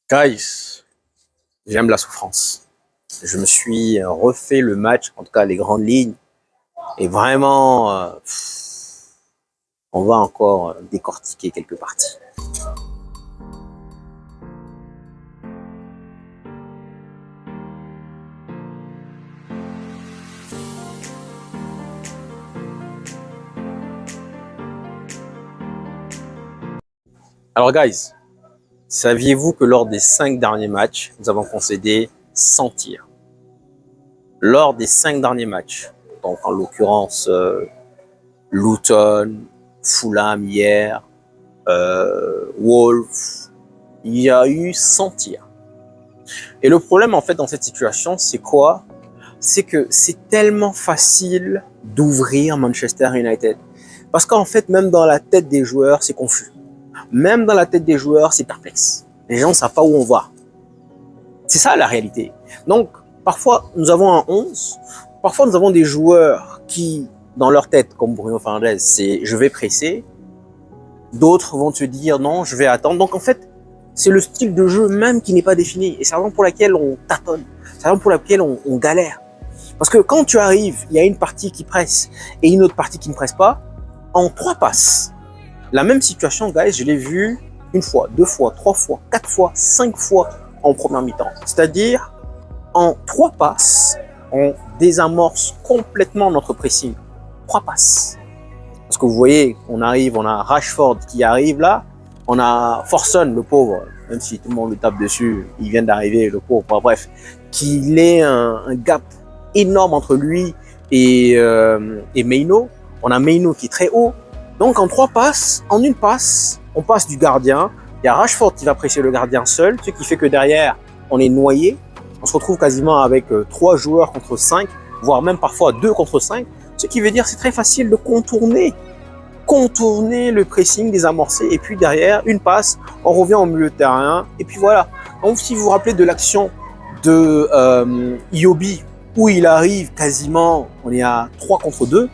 Guys, j'aime la souffrance. Je me suis refait le match, en tout cas les grandes lignes, et vraiment, on va encore décortiquer quelques parties. Alors guys, saviez-vous que lors des 5 derniers matchs, nous avons concédé 100 tirs? Lors des 5 derniers matchs, donc en l'occurrence Luton, Fulham hier, Wolves, il y a eu 100 tirs. Et le problème en fait dans cette situation, c'est quoi? C'est que c'est tellement facile d'ouvrir Manchester United. Parce qu'en fait, même dans la tête des joueurs, c'est confus. Même dans la tête des joueurs, c'est perplexe. Les gens ne savent pas où on va. C'est ça la réalité. Donc, parfois, nous avons un 11. Parfois, nous avons des joueurs qui, dans leur tête, comme Bruno Fernandes, c'est « je vais presser ». D'autres vont te dire « non, je vais attendre ». Donc, en fait, c'est le style de jeu même qui n'est pas défini. Et c'est la raison pour laquelle on tâtonne. C'est la raison pour laquelle on galère. Parce que quand tu arrives, il y a une partie qui presse et une autre partie qui ne presse pas. En 3 passes, la même situation, guys, je l'ai vu 1 fois, 2 fois, 3 fois, 4 fois, 5 fois en première mi-temps. C'est-à-dire, en 3 passes, on désamorce complètement notre pressing. 3 passes. Parce que vous voyez, on arrive, on a Rashford qui arrive là, on a Forson, le pauvre, même si tout le monde le tape dessus, il vient d'arriver, le pauvre, bref, qu'il ait un gap énorme entre lui et Maino. On a Maino qui est très haut. Donc en 3 passes, en 1 passe, on passe du gardien. Il y a Rashford qui va presser le gardien seul, ce qui fait que derrière, on est noyé. On se retrouve quasiment avec 3 joueurs contre 5, voire même parfois 2 contre 5. Ce qui veut dire que c'est très facile de contourner le pressing, désamorcer. Et puis derrière, 1 passe, on revient au milieu de terrain. Et puis voilà. Donc si vous vous rappelez de l'action de Iwobi, où il arrive quasiment, on est à 3 contre 2,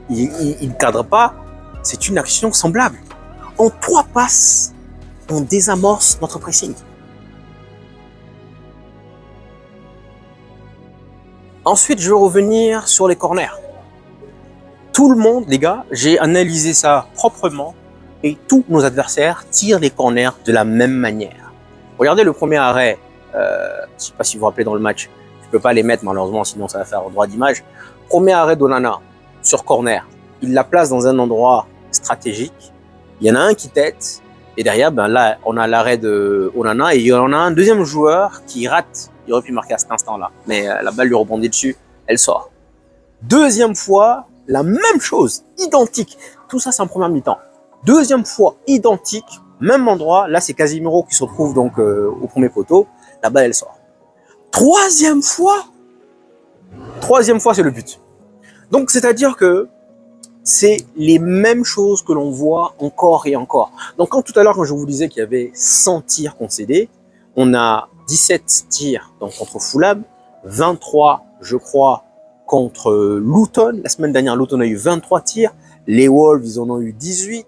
il ne cadre pas. C'est une action semblable. En 3 passes, on désamorce notre pressing. Ensuite, je vais revenir sur les corners. Tout le monde, les gars, j'ai analysé ça proprement et tous nos adversaires tirent les corners de la même manière. Regardez le premier arrêt. Je ne sais pas si vous vous rappelez dans le match. Je ne peux pas les mettre malheureusement, sinon ça va faire droit d'image. Premier arrêt d'Onana sur corner. Il la place dans un endroit stratégique. Il y en a un qui tête. Et derrière, ben là, on a l'arrêt de Onana. Et il y en a un deuxième joueur qui rate. Il aurait pu marquer à cet instant-là. Mais la balle lui rebondit dessus. Elle sort. Deuxième fois, la même chose. Identique. Tout ça, c'est en première mi-temps. Deuxième fois, identique. Même endroit. Là, c'est Casemiro qui se retrouve donc au premier poteau. La balle, elle sort. Troisième fois, c'est le but. Donc, c'est-à-dire que c'est les mêmes choses que l'on voit encore et encore. Donc, quand tout à l'heure, quand je vous disais qu'il y avait 100 tirs concédés, on a 17 tirs donc, contre Fulham, 23, je crois, contre Luton. La semaine dernière, Luton a eu 23 tirs. Les Wolves, ils en ont eu 18.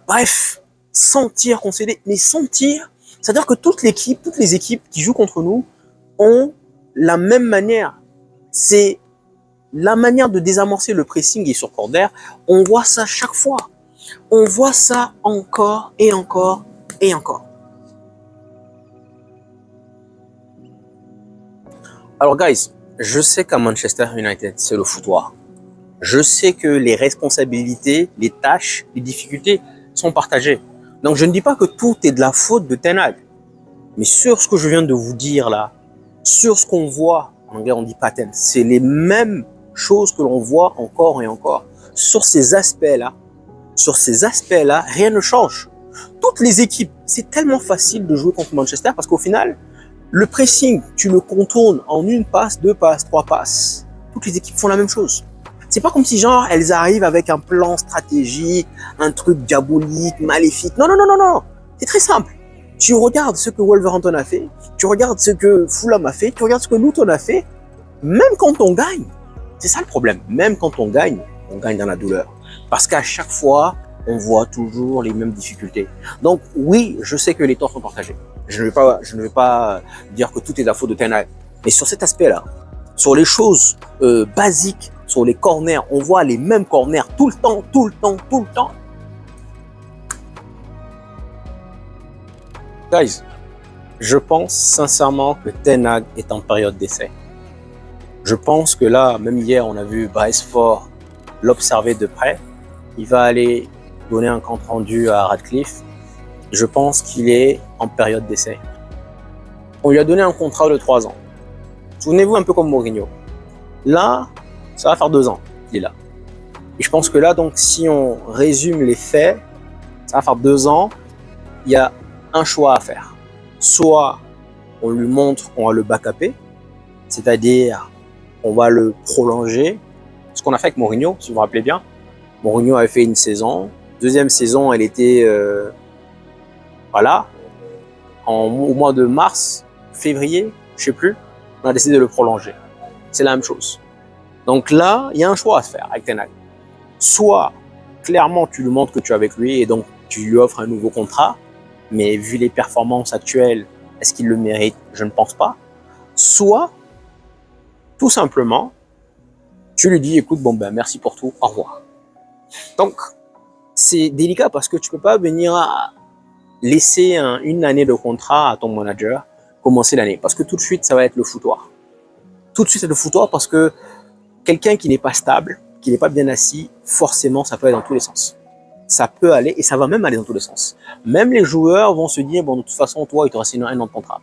Bref, 100 tirs concédés. Mais 100 tirs, c'est-à-dire que toutes les équipes qui jouent contre nous ont la même manière. C'est la manière de désamorcer le pressing et sur corner. On voit ça chaque fois. On voit ça encore et encore et encore. Alors guys, je sais qu'à Manchester United, c'est le foutoir. Je sais que les responsabilités, les tâches, les difficultés sont partagées. Donc je ne dis pas que tout est de la faute de Ten Hag. Mais sur ce que je viens de vous dire là, sur ce qu'on voit, en anglais on dit pattern, c'est les mêmes choses que l'on voit encore et encore. Sur ces aspects-là, rien ne change. Toutes les équipes, c'est tellement facile de jouer contre Manchester parce qu'au final, le pressing, tu le contournes en 1 passe, 2 passes, 3 passes. Toutes les équipes font la même chose. C'est pas comme si genre elles arrivent avec un plan stratégique, un truc diabolique, maléfique. Non, non, non, non, non. C'est très simple. Tu regardes ce que Wolverhampton a fait, tu regardes ce que Fulham a fait, tu regardes ce que Luton a fait, même quand on gagne. C'est ça le problème. Même quand on gagne dans la douleur. Parce qu'à chaque fois, on voit toujours les mêmes difficultés. Donc oui, je sais que les torts sont partagés. Je ne vais pas dire que tout est la faute de Ten Hag. Mais sur cet aspect-là, sur les choses basiques, sur les corners, on voit les mêmes corners tout le temps, tout le temps, tout le temps. Guys, je pense sincèrement que Ten Hag est en période d'essai. Je pense que là, même hier, on a vu Bryce Ford l'observer de près. Il va aller donner un compte rendu à Radcliffe. Je pense qu'il est en période d'essai. On lui a donné un contrat de 3 ans. Souvenez-vous un peu comme Mourinho. Là, ça va faire 2 ans qu'il est là. Et je pense que là, donc, si on résume les faits, ça va faire 2 ans. Il y a un choix à faire. Soit on lui montre qu'on va le backuper, c'est-à-dire on va le prolonger. Ce qu'on a fait avec Mourinho, si vous vous rappelez bien. Mourinho avait fait une saison. Deuxième saison, elle était voilà, au mois de mars, février, je sais plus, on a décidé de le prolonger. C'est la même chose. Donc là, il y a un choix à se faire avec Ten Hag. Soit, clairement, tu lui montres que tu es avec lui et donc tu lui offres un nouveau contrat, mais vu les performances actuelles, est-ce qu'il le mérite? Je ne pense pas. Soit, tout simplement, tu lui dis, écoute, bon ben merci pour tout, au revoir. Donc, c'est délicat parce que tu peux pas venir laisser une année de contrat à ton manager, commencer l'année. Parce que tout de suite, ça va être le foutoir. Tout de suite, c'est le foutoir parce que quelqu'un qui n'est pas stable, qui n'est pas bien assis, forcément, ça peut aller dans tous les sens. Ça peut aller et ça va même aller dans tous les sens. Même les joueurs vont se dire, bon, de toute façon, toi, il te reste un an de contrat.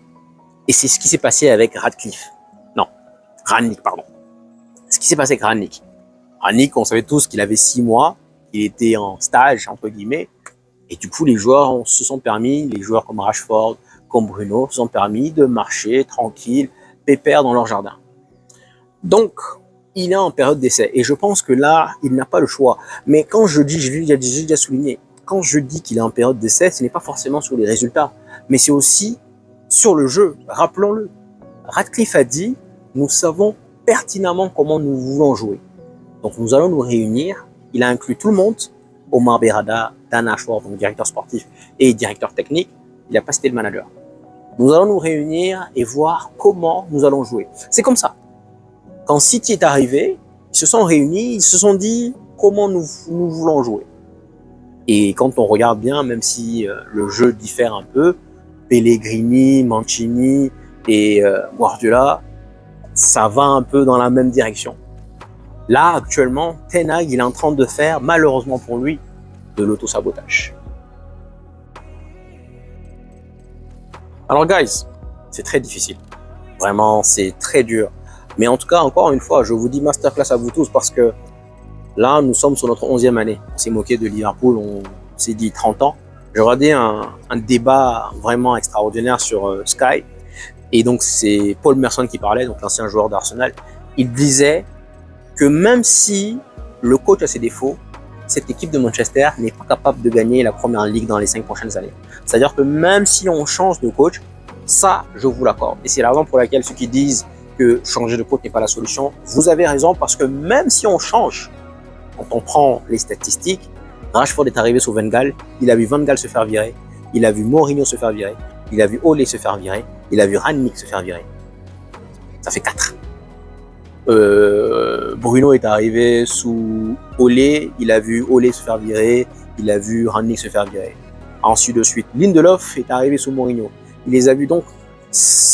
Et c'est ce qui s'est passé avec Radcliffe. Non, Rangnick, pardon. Ce qui s'est passé avec Rangnick. Rangnick, on savait tous qu'il avait 6 mois, il était en stage, entre guillemets, et du coup, les joueurs se sont permis, les joueurs comme Rashford, comme Bruno, se sont permis de marcher tranquille, pépère dans leur jardin. Donc, il est en période d'essai, et je pense que là, il n'a pas le choix. Mais quand je dis, j'ai déjà souligné, quand je dis qu'il est en période d'essai, ce n'est pas forcément sur les résultats, mais c'est aussi sur le jeu. Rappelons-le. Radcliffe a dit, nous savons pertinemment comment nous voulons jouer. Donc nous allons nous réunir. Il a inclus tout le monde, Omar Berrada, Dan Ashworth, donc directeur sportif et directeur technique. Il n'a pas cité le manager. Nous allons nous réunir et voir comment nous allons jouer. C'est comme ça. Quand City est arrivé, ils se sont réunis, ils se sont dit comment nous voulons jouer. Et quand on regarde bien, même si le jeu diffère un peu, Pellegrini, Mancini et Guardiola, ça va un peu dans la même direction. Là, actuellement, Ten Hag, il est en train de faire, malheureusement pour lui, de l'auto-sabotage. Alors, guys, c'est très difficile. Vraiment, c'est très dur. Mais en tout cas, encore une fois, je vous dis masterclass à vous tous parce que là, nous sommes sur notre 11e année. On s'est moqué de Liverpool, on s'est dit 30 ans. J'ai regardé un débat vraiment extraordinaire sur Sky. Et donc, c'est Paul Merson qui parlait, donc l'ancien joueur d'Arsenal. Il disait que même si le coach a ses défauts, cette équipe de Manchester n'est pas capable de gagner la première ligue dans les 5 prochaines années. C'est-à-dire que même si on change de coach, ça, je vous l'accorde. Et c'est la raison pour laquelle ceux qui disent que changer de coach n'est pas la solution, vous avez raison parce que même si on change, quand on prend les statistiques, Rashford est arrivé sous Van Gaal, il a vu Van Gaal se faire virer, il a vu Mourinho se faire virer, il a vu Ole se faire virer, il a vu Rangnick se faire virer. Ça fait 4. Bruno est arrivé sous Ole, il a vu Ole se faire virer, il a vu Rangnick se faire virer. Ensuite de suite, Lindelof est arrivé sous Mourinho. Il les a vus donc,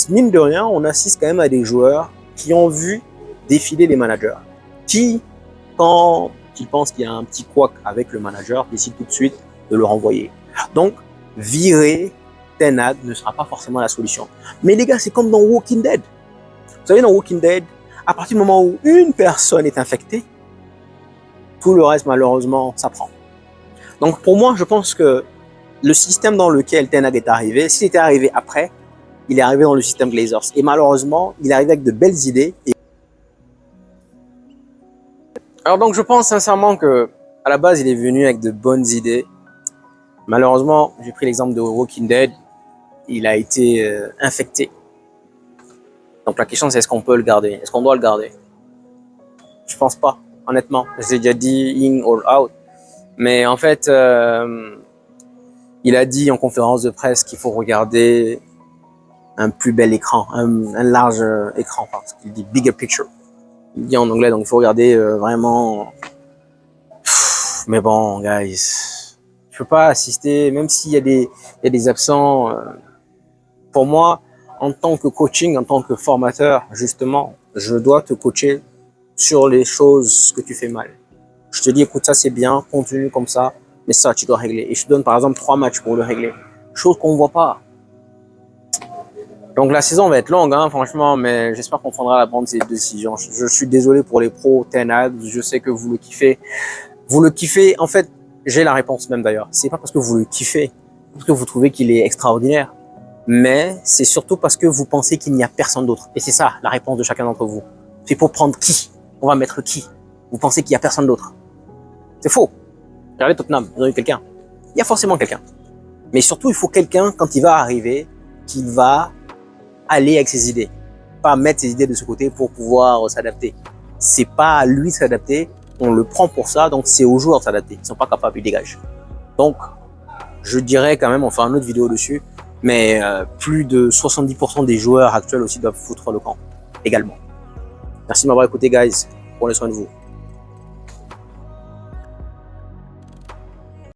mine de rien, on assiste quand même à des joueurs qui ont vu défiler les managers. Qui, quand ils pensent qu'il y a un petit couac avec le manager, décident tout de suite de le renvoyer. Donc, virer Ten Hag ne sera pas forcément la solution. Mais les gars, c'est comme dans Walking Dead. Vous savez, dans Walking Dead, à partir du moment où une personne est infectée, tout le reste, malheureusement, ça prend. Donc, pour moi, je pense que le système dans lequel Ten Hag est arrivé, s'il était arrivé après, il est arrivé dans le système Glazers. Et malheureusement, il est arrivé avec de belles idées. Alors donc, je pense sincèrement que à la base, il est venu avec de bonnes idées. Malheureusement, j'ai pris l'exemple de Walking Dead. Il a été infecté. Donc la question, c'est est-ce qu'on peut le garder? Est-ce qu'on doit le garder? Je pense pas, honnêtement. J'ai déjà dit in or out. Mais en fait, il a dit en conférence de presse qu'il faut regarder un plus bel écran, un large écran, parce qu'il dit bigger picture. Il dit en anglais, donc il faut regarder vraiment. Mais bon, guys, je peux pas assister, même s'il y a des absents. Pour moi, en tant que coaching, en tant que formateur, justement, je dois te coacher sur les choses que tu fais mal. Je te dis, écoute, ça c'est bien, continue comme ça, mais ça tu dois régler. Et je te donne par exemple 3 matchs pour le régler. Chose qu'on ne voit pas. Donc la saison va être longue, hein, franchement, mais j'espère qu'on prendra la bonne décision. Je suis désolé pour les pros Ten Hag, je sais que vous le kiffez. Vous le kiffez, en fait, j'ai la réponse même d'ailleurs. C'est pas parce que vous le kiffez, parce que vous trouvez qu'il est extraordinaire, mais c'est surtout parce que vous pensez qu'il n'y a personne d'autre. Et c'est ça la réponse de chacun d'entre vous. C'est pour prendre qui? On va mettre qui? Vous pensez qu'il n'y a personne d'autre. C'est faux. Regardez Tottenham, ils ont eu quelqu'un. Il y a forcément quelqu'un. Mais surtout, il faut quelqu'un, quand il va arriver, qui va aller avec ses idées. Pas mettre ses idées de ce côté pour pouvoir s'adapter. C'est pas à lui de s'adapter, on le prend pour ça, donc c'est aux joueurs de s'adapter. Ils sont pas capables, ils dégagent. Donc, je dirais quand même, on fera une autre vidéo dessus, mais plus de 70% des joueurs actuels aussi doivent foutre le camp, également. Merci de m'avoir écouté, guys. Prenez soin de vous.